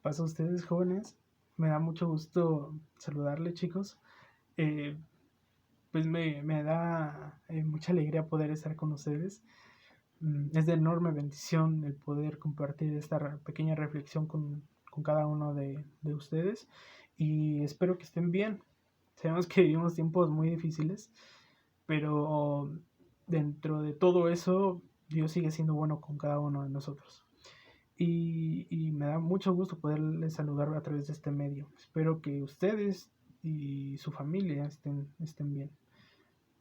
Paso a ustedes, jóvenes. Me da mucho gusto saludarles, chicos. Eh, pues me da mucha alegría poder estar con ustedes. Es de enorme bendición el poder compartir esta pequeña reflexión con cada uno de ustedes. Y espero que estén bien. Sabemos que vivimos tiempos muy difíciles, pero dentro de todo eso, Dios sigue siendo bueno con cada uno de nosotros. Y me da mucho gusto poderles saludar a través de este medio. Espero que ustedes y su familia estén bien.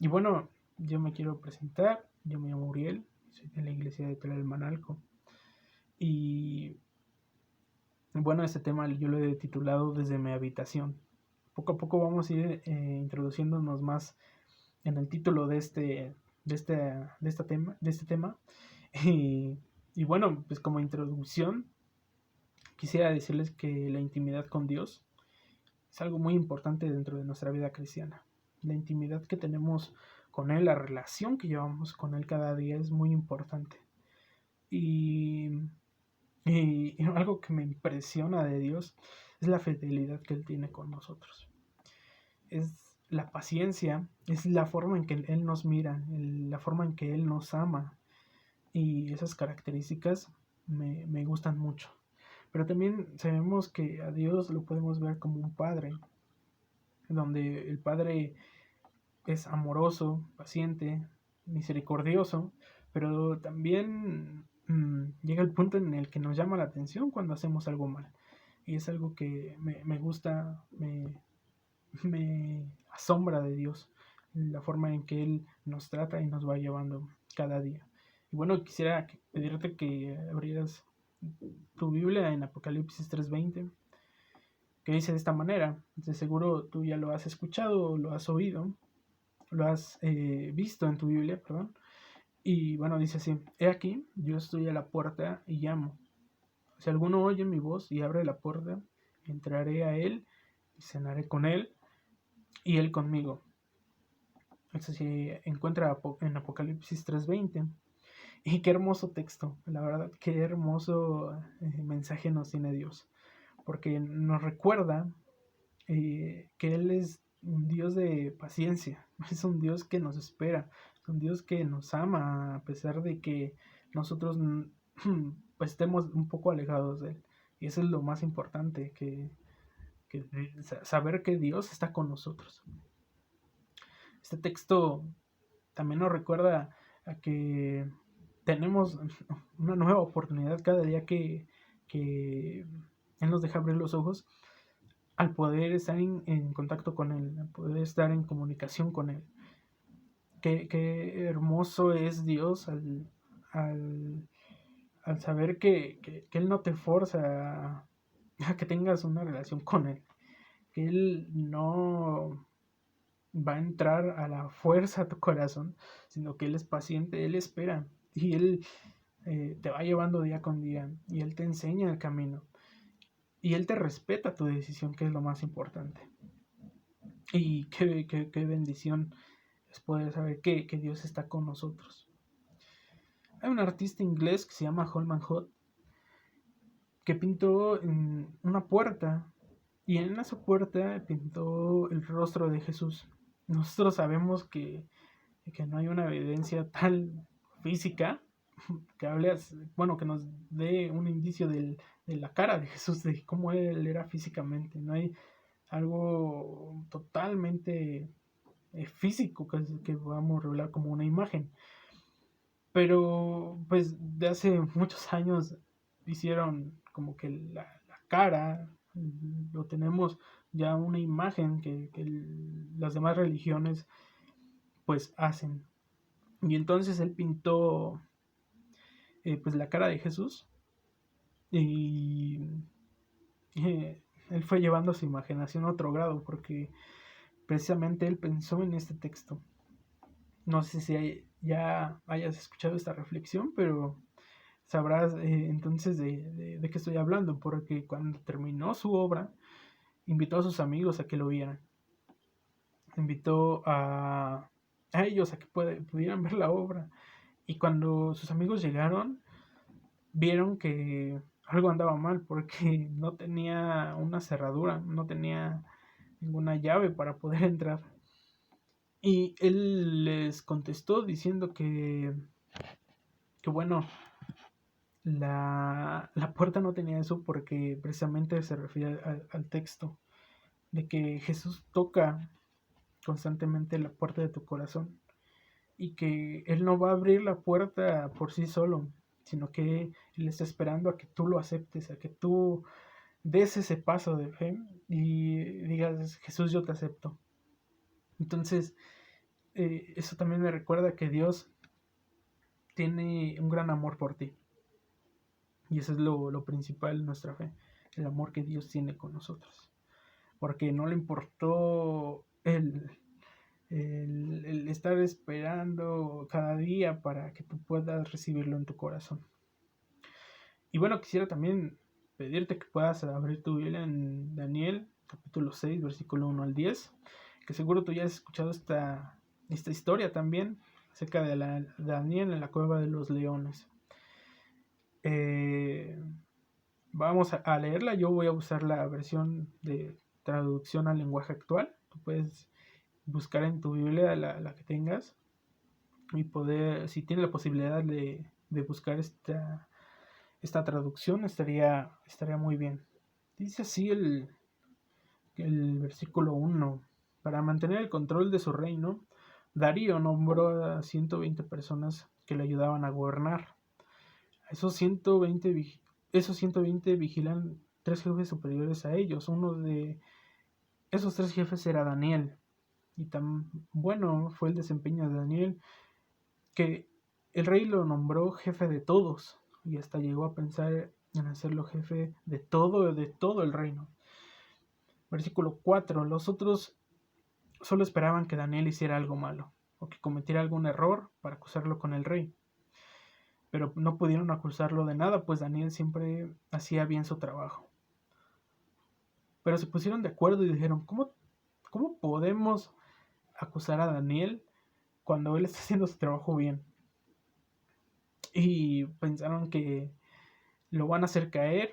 Y bueno, yo me quiero presentar. Yo me llamo Uriel, soy de la iglesia de Tlalmanalco. Y bueno, este tema yo lo he titulado Desde mi habitación. Poco a poco vamos a ir introduciéndonos más en el título de este tema. Y, y bueno, pues como introducción, quisiera decirles que la intimidad con Dios es algo muy importante dentro de nuestra vida cristiana. La intimidad que tenemos con Él, la relación que llevamos con Él cada día es muy importante. Y, y algo que me impresiona de Dios es la fidelidad que Él tiene con nosotros. Es la paciencia, es la forma en que Él nos mira, la forma en que Él nos ama. Y esas características me gustan mucho. Pero también sabemos que a Dios lo podemos ver como un padre, donde el padre es amoroso, paciente, misericordioso, pero también llega el punto en el que nos llama la atención cuando hacemos algo mal. Y es algo que me gusta, me asombra de Dios, la forma en que Él nos trata y nos va llevando cada día. Y bueno, quisiera pedirte que abrieras tu Biblia en Apocalipsis 3:20, que dice de esta manera. De seguro tú ya lo has escuchado, lo has oído, lo has visto en tu Biblia, perdón. Y bueno, dice así: He aquí, yo estoy a la puerta y llamo. Si alguno oye mi voz y abre la puerta, entraré a él y cenaré con él y él conmigo. Esto se encuentra en Apocalipsis 3:20. Y qué hermoso texto, la verdad, qué hermoso mensaje nos tiene Dios. Porque nos recuerda que Él es un Dios de paciencia, es un Dios que nos espera, es un Dios que nos ama a pesar de que nosotros pues estemos un poco alejados de Él. Y eso es lo más importante, que saber que Dios está con nosotros. Este texto también nos recuerda a que tenemos una nueva oportunidad cada día que Él nos deja abrir los ojos al poder estar en contacto con Él, al poder estar en comunicación con Él. Qué hermoso es Dios al, al saber que Él no te forza a que tengas una relación con Él, que Él no va a entrar a la fuerza a tu corazón, sino que Él es paciente, Él espera y Él te va llevando día con día y Él te enseña el camino y Él te respeta tu decisión, que es lo más importante. Y qué bendición es poder saber que Dios está con nosotros. Hay un artista inglés que se llama Holman Hunt que pintó una puerta y en esa puerta pintó el rostro de Jesús. Nosotros sabemos que no hay una evidencia tal física que hable, bueno, que nos dé un indicio de la cara de Jesús, de cómo él era físicamente. No hay algo totalmente físico que podamos revelar como una imagen. Pero pues de hace muchos años hicieron como que la cara, lo tenemos ya una imagen que las demás religiones pues hacen. Y entonces él pintó pues la cara de Jesús y él fue llevando su imaginación a otro grado porque precisamente él pensó en este texto. No sé si ya hayas escuchado esta reflexión, pero sabrás entonces de qué estoy hablando, porque cuando terminó su obra, invitó a sus amigos a que lo vieran. Invitó a ellos a que pudieran ver la obra. Y cuando sus amigos llegaron, vieron que algo andaba mal porque no tenía una cerradura, no tenía ninguna llave para poder entrar. Y él les contestó diciendo que bueno, la puerta no tenía eso porque precisamente se refiere al texto de que Jesús toca constantemente la puerta de tu corazón y que Él no va a abrir la puerta por sí solo, sino que Él está esperando a que tú lo aceptes, a que tú des ese paso de fe y digas, Jesús, yo te acepto. Entonces, eso también me recuerda que Dios tiene un gran amor por ti. Y eso es lo principal de nuestra fe, el amor que Dios tiene con nosotros. Porque no le importó el estar esperando cada día para que tú puedas recibirlo en tu corazón. Y bueno, quisiera también pedirte que puedas abrir tu Biblia en Daniel, capítulo 6, versículo 1 al 10, que seguro tú ya has escuchado esta historia también, acerca de Daniel en la cueva de los leones. Vamos a leerla. Yo voy a usar la versión de traducción al lenguaje actual. Tú puedes buscar en tu Biblia la que tengas y poder, si tienes la posibilidad de buscar esta traducción, estaría muy bien. Dice así el versículo 1. Para mantener el control de su reino, Darío nombró a 120 personas que le ayudaban a gobernar. Esos 120 vigilan 3 jefes superiores a ellos. Uno de esos 3 jefes era Daniel. Y tan bueno fue el desempeño de Daniel que el rey lo nombró jefe de todos. Y hasta llegó a pensar en hacerlo jefe de todo el reino. Versículo 4. Los otros solo esperaban que Daniel hiciera algo malo o que cometiera algún error para acusarlo con el rey. Pero no pudieron acusarlo de nada, pues Daniel siempre hacía bien su trabajo. Pero se pusieron de acuerdo y dijeron, ¿cómo podemos acusar a Daniel cuando él está haciendo su trabajo bien? Y pensaron que lo van a hacer caer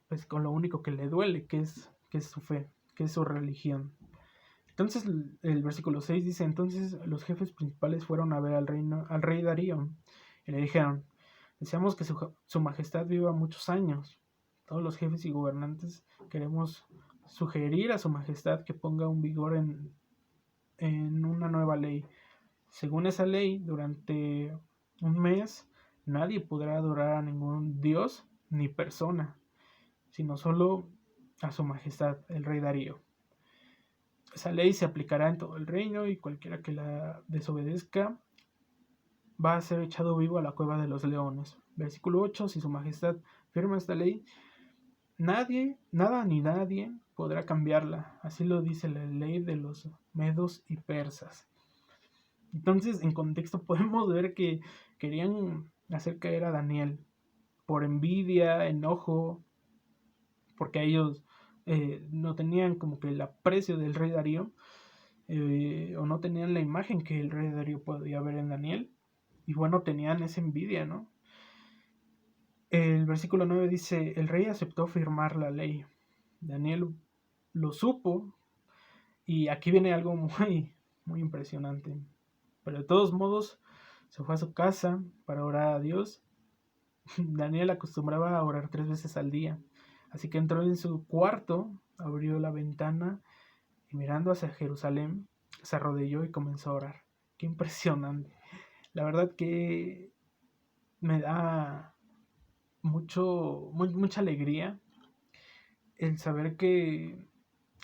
pues con lo único que le duele, que es su fe, que es su religión. Entonces el versículo 6 dice, entonces los jefes principales fueron a ver al rey Darío y le dijeron, deseamos que su majestad viva muchos años. Todos los jefes y gobernantes queremos sugerir a su majestad que ponga un vigor en una nueva ley. Según esa ley, durante un mes nadie podrá adorar a ningún dios ni persona, sino solo a su majestad, el rey Darío. Esa ley se aplicará en todo el reino y cualquiera que la desobedezca va a ser echado vivo a la cueva de los leones. Versículo 8. Si su majestad firma esta ley, nada ni nadie podrá cambiarla. Así lo dice la ley de los medos y persas. Entonces, en contexto, podemos ver que querían hacer caer a Daniel por envidia, enojo, porque ellos no tenían como que el aprecio del rey Darío, o no tenían la imagen que el rey Darío podía ver en Daniel, y bueno, tenían esa envidia, ¿no? El versículo 9 dice, el rey aceptó firmar la ley. Daniel lo supo, y aquí viene algo muy, muy impresionante. Pero de todos modos, se fue a su casa para orar a Dios. Daniel acostumbraba a orar 3 veces al día. Así que entró en su cuarto, abrió la ventana y mirando hacia Jerusalén, se arrodilló y comenzó a orar. Qué impresionante. La verdad que me da mucha alegría el saber que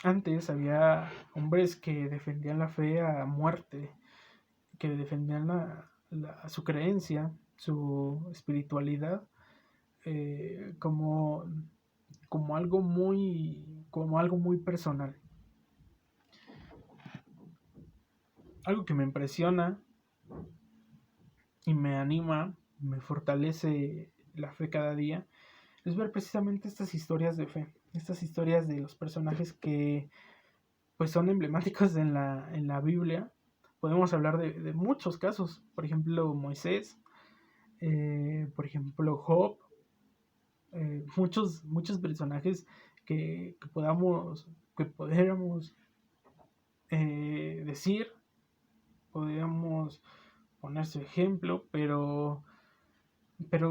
antes había hombres que defendían la fe a muerte, que defendían su creencia, su espiritualidad, como algo muy personal. Algo que me impresiona y me anima, me fortalece la fe cada día, es ver precisamente estas historias de fe, estas historias de los personajes que pues son emblemáticos en la Biblia. Podemos hablar de muchos casos, por ejemplo Moisés, por ejemplo Job, muchos personajes que pudiéramos decir, podríamos poner su ejemplo, pero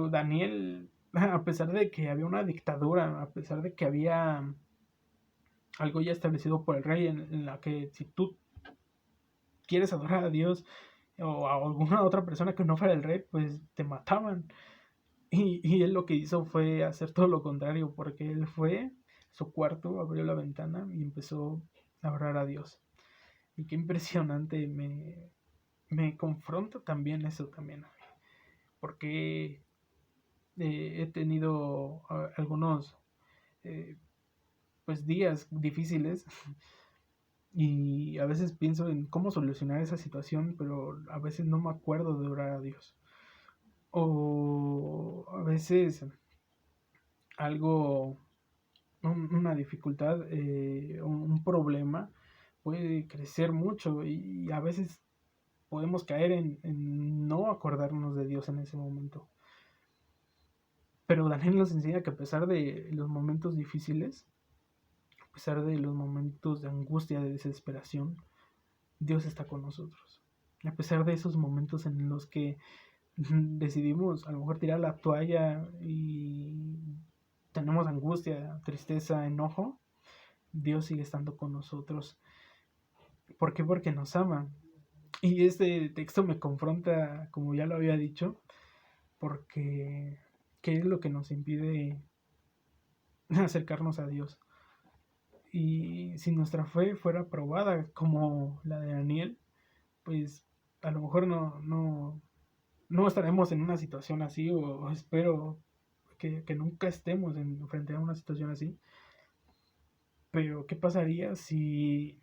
Daniel, a pesar de que había una dictadura, a pesar de que había algo ya establecido por el rey en la que si tú quieres adorar a Dios o a alguna otra persona que no fuera el rey, pues te mataban. Y él lo que hizo fue hacer todo lo contrario, porque él fue a su cuarto, abrió la ventana y empezó a orar a Dios. Y qué impresionante, me confronta también eso también, porque he tenido algunos eh, pues días difíciles y a veces pienso en cómo solucionar esa situación, pero a veces no me acuerdo de orar a Dios. O a veces algo, una dificultad, un problema puede crecer mucho y a veces podemos caer en no acordarnos de Dios en ese momento. Pero Daniel nos enseña que a pesar de los momentos difíciles, a pesar de los momentos de angustia, de desesperación, Dios está con nosotros. A pesar de esos momentos en los que decidimos a lo mejor tirar la toalla y tenemos angustia, tristeza, enojo, Dios sigue estando con nosotros. ¿Por qué? Porque nos ama. Y este texto me confronta, como ya lo había dicho, porque ¿qué es lo que nos impide acercarnos a Dios? Y si nuestra fe fuera probada como la de Daniel, pues a lo mejor no estaremos en una situación así, o espero que nunca estemos frente a una situación así. Pero ¿qué pasaría si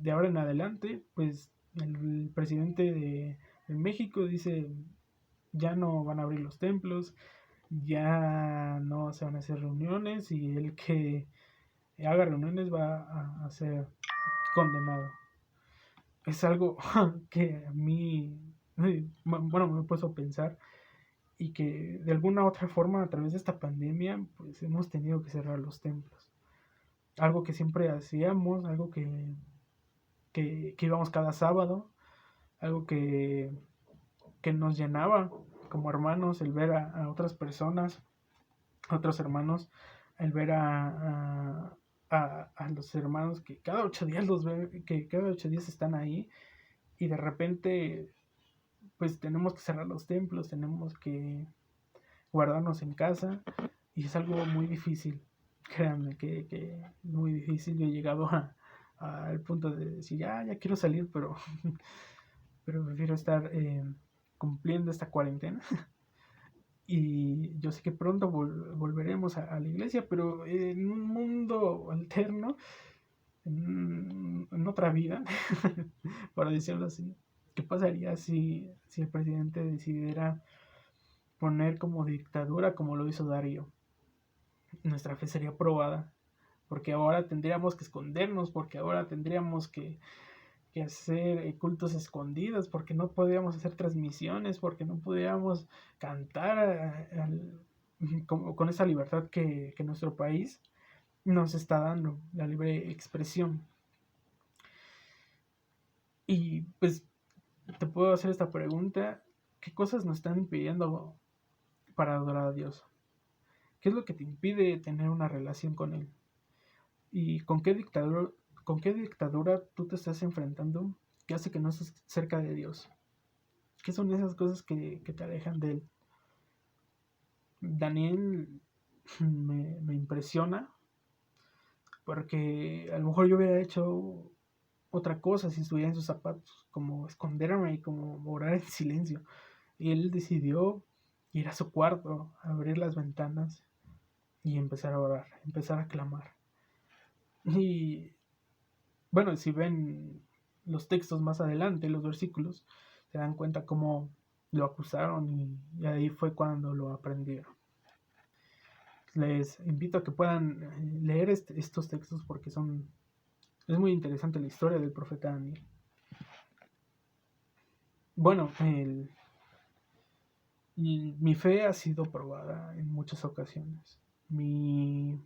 de ahora en adelante, pues el presidente de México dice, ya no van a abrir los templos, ya no se van a hacer reuniones y el que haga reuniones va a ser condenado? Es algo que a mí, bueno, me he puesto a pensar y que de alguna otra forma a través de esta pandemia pues hemos tenido que cerrar los templos. Algo que siempre hacíamos, algo que íbamos cada sábado, algo que nos llenaba como hermanos, el ver a otras personas, a otros hermanos, el ver a los hermanos que cada 8 días los ven, que cada 8 días están ahí y de repente pues tenemos que cerrar los templos, tenemos que guardarnos en casa y es algo muy difícil, créanme que muy difícil. Yo he llegado al punto de decir, ya quiero salir, pero prefiero estar cumpliendo esta cuarentena. Y yo sé que pronto volveremos a la iglesia, pero en un mundo alterno, en otra vida, para decirlo así, ¿qué pasaría si el presidente decidiera poner como dictadura como lo hizo Darío? Nuestra fe sería probada, porque ahora tendríamos que escondernos, porque ahora tendríamos que hacer cultos escondidos, porque no podíamos hacer transmisiones, porque no podíamos cantar con esa libertad que nuestro país nos está dando, la libre expresión. Y pues te puedo hacer esta pregunta: ¿qué cosas nos están impidiendo para adorar a Dios? ¿Qué es lo que te impide tener una relación con Él? ¿Y con qué dictadura tú te estás enfrentando que hace que no estés cerca de Dios? ¿Qué son esas cosas que te alejan de Él? Daniel me impresiona porque a lo mejor yo hubiera hecho otra cosa si estuviera en sus zapatos, como esconderme y como orar en silencio. Y él decidió ir a su cuarto, abrir las ventanas y empezar a orar, empezar a clamar. Y bueno, si ven los textos más adelante, los versículos, se dan cuenta cómo lo acusaron y ahí fue cuando lo aprendieron. Les invito a que puedan leer estos textos porque es muy interesante la historia del profeta Daniel. Bueno, Y mi fe ha sido probada en muchas ocasiones. Mi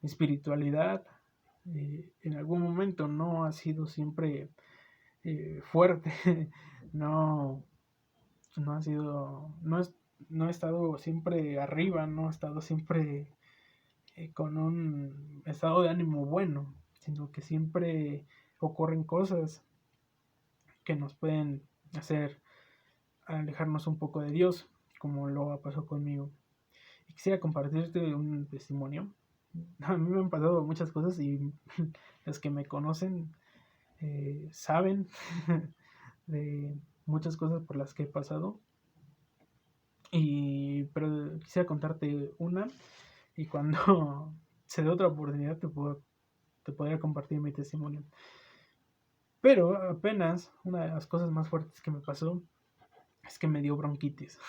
espiritualidad en algún momento no ha sido siempre fuerte. no, no ha sido, no he estado siempre arriba, no he estado siempre con un estado de ánimo bueno, sino que siempre ocurren cosas que nos pueden hacer alejarnos un poco de Dios, como lo ha pasado conmigo. Y quisiera compartirte un testimonio. A mí me han pasado muchas cosas y los que me conocen saben de muchas cosas por las que he pasado. Pero quisiera contarte una y cuando se dé otra oportunidad te podría compartir mi testimonio. Pero apenas una de las cosas más fuertes que me pasó es que me dio bronquitis.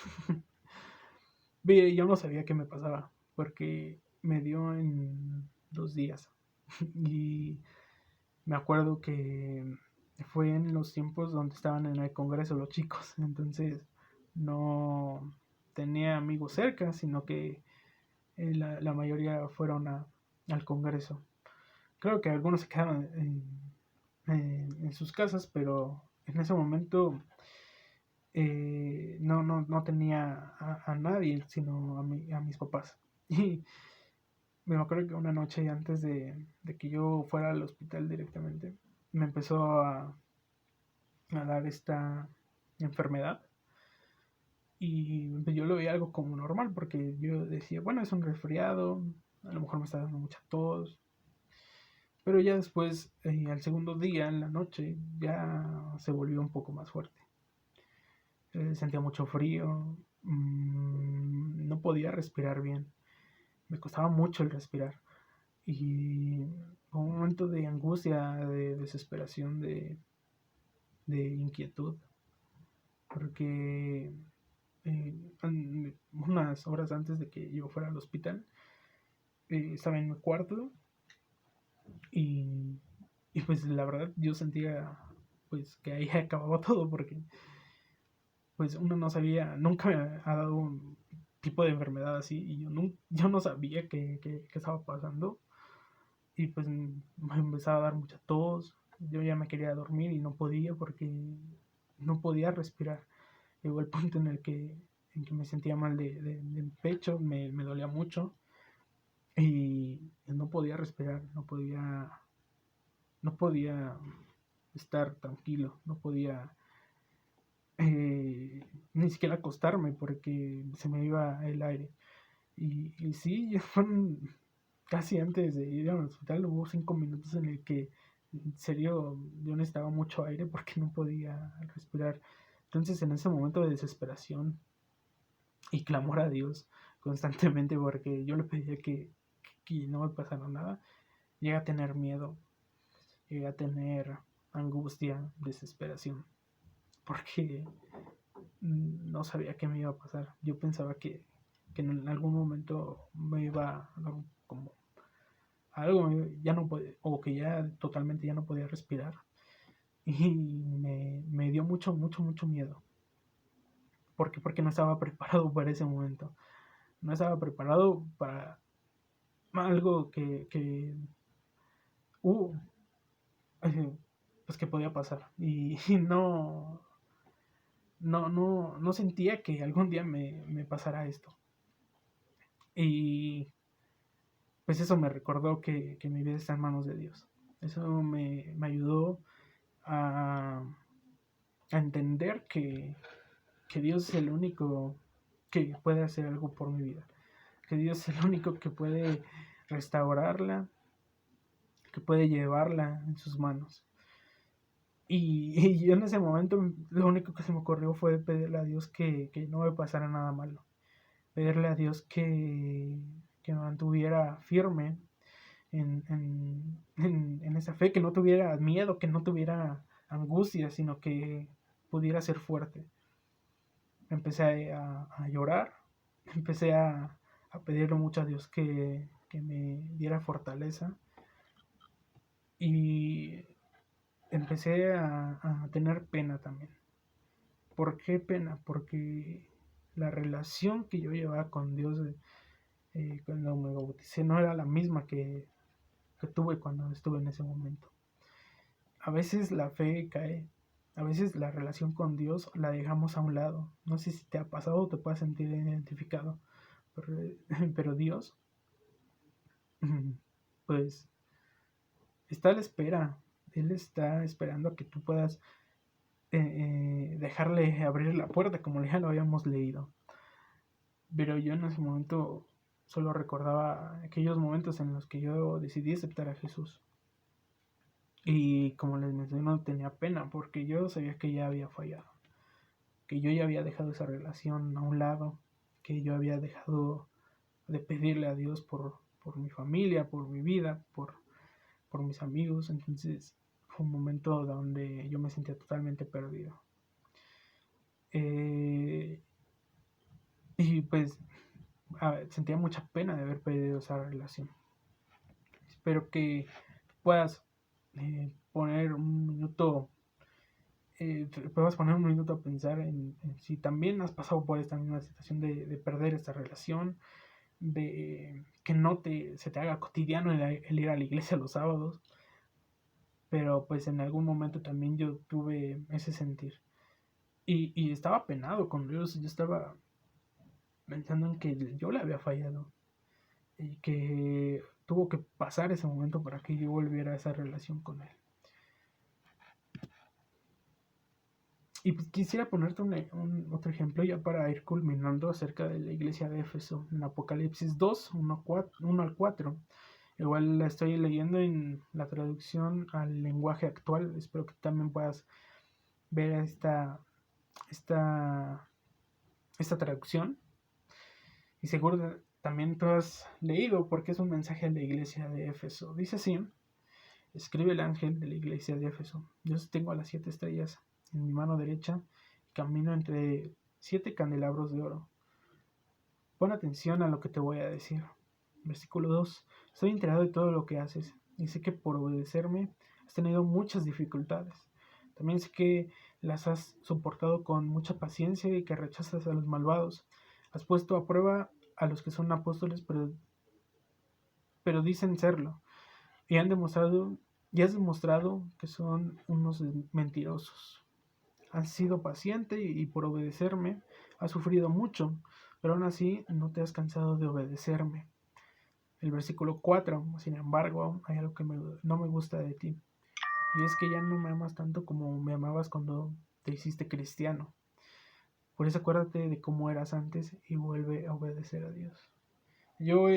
Yo no sabía qué me pasaba porque me dio en 2 días. Y me acuerdo que fue en los tiempos donde estaban en el Congreso los chicos. Entonces no tenía amigos cerca, sino que la mayoría fueron al Congreso. Creo que algunos se quedaron en sus casas, pero en ese momento no tenía a nadie, sino a mis papás. Y me acuerdo que una noche antes de que yo fuera al hospital directamente, me empezó a dar esta enfermedad. Y pues, yo lo veía algo como normal, porque yo decía, bueno, es un resfriado, a lo mejor me está dando mucha tos. Pero ya después, al segundo día, en la noche, ya se volvió un poco más fuerte. Sentía mucho frío, no podía respirar bien, me costaba mucho el respirar. Y fue un momento de angustia, de desesperación, de inquietud, porque unas horas antes de que yo fuera al hospital, estaba en mi cuarto y, pues la verdad yo sentía pues que ahí acababa todo, porque pues uno no sabía, nunca me ha dado un tipo de enfermedad así y yo no sabía qué estaba pasando. Y pues me empezaba a dar mucha tos, yo ya me quería dormir y no podía porque no podía respirar. Llegó el punto en que me sentía mal del pecho, me dolía mucho y no podía respirar, no podía estar tranquilo, no podía ni siquiera acostarme porque se me iba el aire. Y sí, fueron casi antes de ir al hospital, hubo 5 minutos en el que en serio yo necesitaba mucho aire porque no podía respirar. Entonces en ese momento de desesperación y clamor a Dios constantemente, porque yo le pedía que no me pasara nada, llegué a tener miedo, llegué a tener angustia, desesperación, porque no sabía qué me iba a pasar. Yo pensaba que en algún momento me iba a dar como algo, ya no podía, o que ya totalmente ya no podía respirar. Y me dio mucho, mucho, mucho miedo. Porque no estaba preparado para ese momento. No estaba preparado para algo uh, pues que podía pasar. Y no sentía que algún día me pasara esto. Y pues eso me recordó que mi vida está en manos de Dios. Eso me ayudó a entender que Dios es el único que puede hacer algo por mi vida. Que Dios es el único que puede restaurarla, que puede llevarla en sus manos. Y yo en ese momento lo único que se me ocurrió fue pedirle a Dios que no me pasara nada malo. Pedirle a Dios que me mantuviera firme en esa fe, que no tuviera miedo, que no tuviera angustia, sino que pudiera ser fuerte. Empecé a llorar, empecé a pedirle mucho a Dios que me diera fortaleza y empecé a tener pena también. ¿Por qué pena? Porque la relación que yo llevaba con Dios cuando me bauticé no era la misma que tuve cuando estuve en ese momento. A veces la fe cae, a veces la relación con Dios la dejamos a un lado. No sé si te ha pasado o te puedas sentir identificado, pero, pero Dios, pues, está a la espera. Él está esperando a que tú puedas dejarle abrir la puerta, como ya lo habíamos leído. Pero yo en ese momento solo recordaba aquellos momentos en los que yo decidí aceptar a Jesús. Y como les mencioné, no tenía pena porque yo sabía que ya había fallado, que yo ya había dejado esa relación a un lado, que yo había dejado de pedirle a Dios por mi familia, por mi vida, por mis amigos. Entonces fue un momento donde yo me sentía totalmente perdido. Y pues sentía mucha pena de haber perdido esa relación. Espero que puedas poner un minuto a pensar en si también has pasado por esta misma situación de perder esta relación, de que se te haga cotidiano el ir a la iglesia los sábados. Pero pues en algún momento también yo tuve ese sentir. Y estaba penado con Dios. Yo estaba pensando en que yo le había fallado. Y que tuvo que pasar ese momento para que yo volviera a esa relación con él. Y pues quisiera ponerte otro ejemplo ya para ir culminando acerca de la iglesia de Éfeso. En Apocalipsis 2, 1 al 4. Igual la estoy leyendo en la traducción al lenguaje actual. Espero que también puedas ver esta traducción. Y seguro también tú has leído porque es un mensaje a la iglesia de Éfeso. Dice así: escribe el ángel de la iglesia de Éfeso. Yo tengo las 7 estrellas en mi mano derecha y camino entre 7 candelabros de oro. Pon atención a lo que te voy a decir. Versículo 2. Estoy enterado de todo lo que haces y sé que por obedecerme has tenido muchas dificultades. También sé que las has soportado con mucha paciencia y que rechazas a los malvados. Has puesto a prueba a los que son apóstoles, pero dicen serlo. Y has demostrado que son unos mentirosos. Has sido paciente y por obedecerme has sufrido mucho, pero aún así no te has cansado de obedecerme. El versículo 4, sin embargo, hay algo que no me gusta de ti. Y es que ya no me amas tanto como me amabas cuando te hiciste cristiano. Por eso acuérdate de cómo eras antes y vuelve a obedecer a Dios. Yo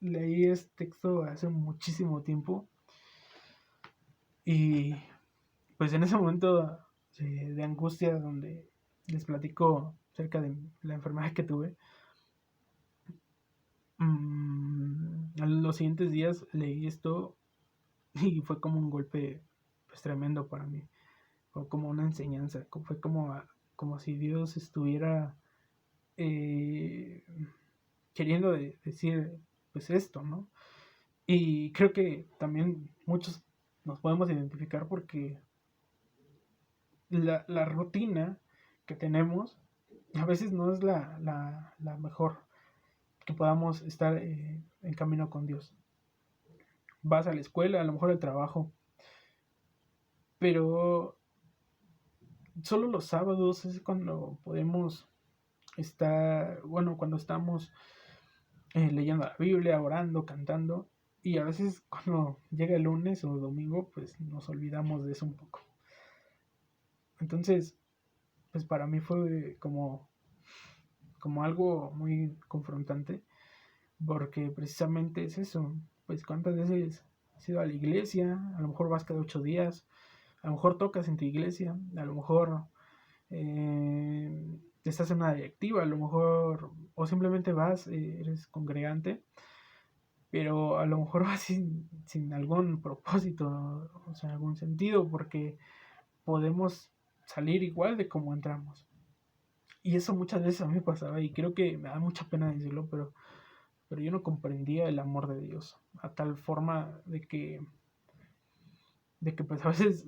leí este texto hace muchísimo tiempo y pues en ese momento de angustia donde les platico acerca de la enfermedad que tuve, los siguientes días leí esto y fue como un golpe pues tremendo para mí. Fue como una enseñanza, fue como si Dios estuviera queriendo decir pues esto, ¿no? Y creo que también muchos nos podemos identificar porque la rutina que tenemos a veces no es la mejor que podamos estar en camino con Dios. Vas a la escuela, a lo mejor al trabajo, pero solo los sábados es cuando podemos estar, bueno, cuando estamos leyendo la Biblia, orando, cantando, y a veces cuando llega el lunes o domingo, pues nos olvidamos de eso un poco. Entonces, pues para mí fue como algo muy confrontante, porque precisamente es eso, pues cuántas veces has ido a la iglesia, a lo mejor vas cada 8 días, a lo mejor tocas en tu iglesia, a lo mejor estás en una directiva, a lo mejor, o simplemente vas, eres congregante, pero a lo mejor vas sin algún propósito, o sea, algún sentido, porque podemos salir igual de como entramos. Y eso muchas veces a mí me pasaba y creo que me da mucha pena decirlo, pero yo no comprendía el amor de Dios a tal forma de que de que pues a veces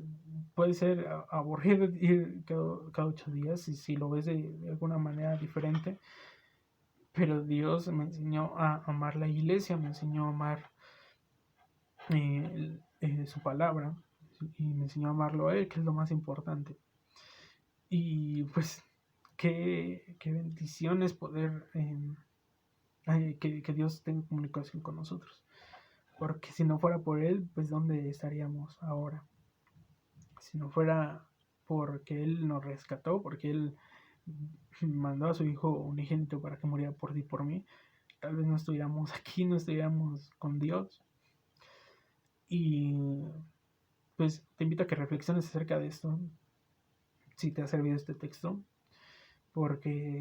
puede ser aburrido ir cada 8 días, y si lo ves de alguna manera diferente, pero Dios me enseñó a amar la iglesia, me enseñó a amar su palabra, y me enseñó a amarlo a Él, que es lo más importante. Y pues qué bendición es poder que Dios tenga comunicación con nosotros, porque si no fuera por Él, pues ¿dónde estaríamos ahora? Si no fuera porque Él nos rescató, porque Él mandó a su Hijo unigénito para que muriera por ti y por mí, tal vez no estuviéramos aquí, no estuviéramos con Dios. Y pues te invito a que reflexiones acerca de esto, si te ha servido este texto, porque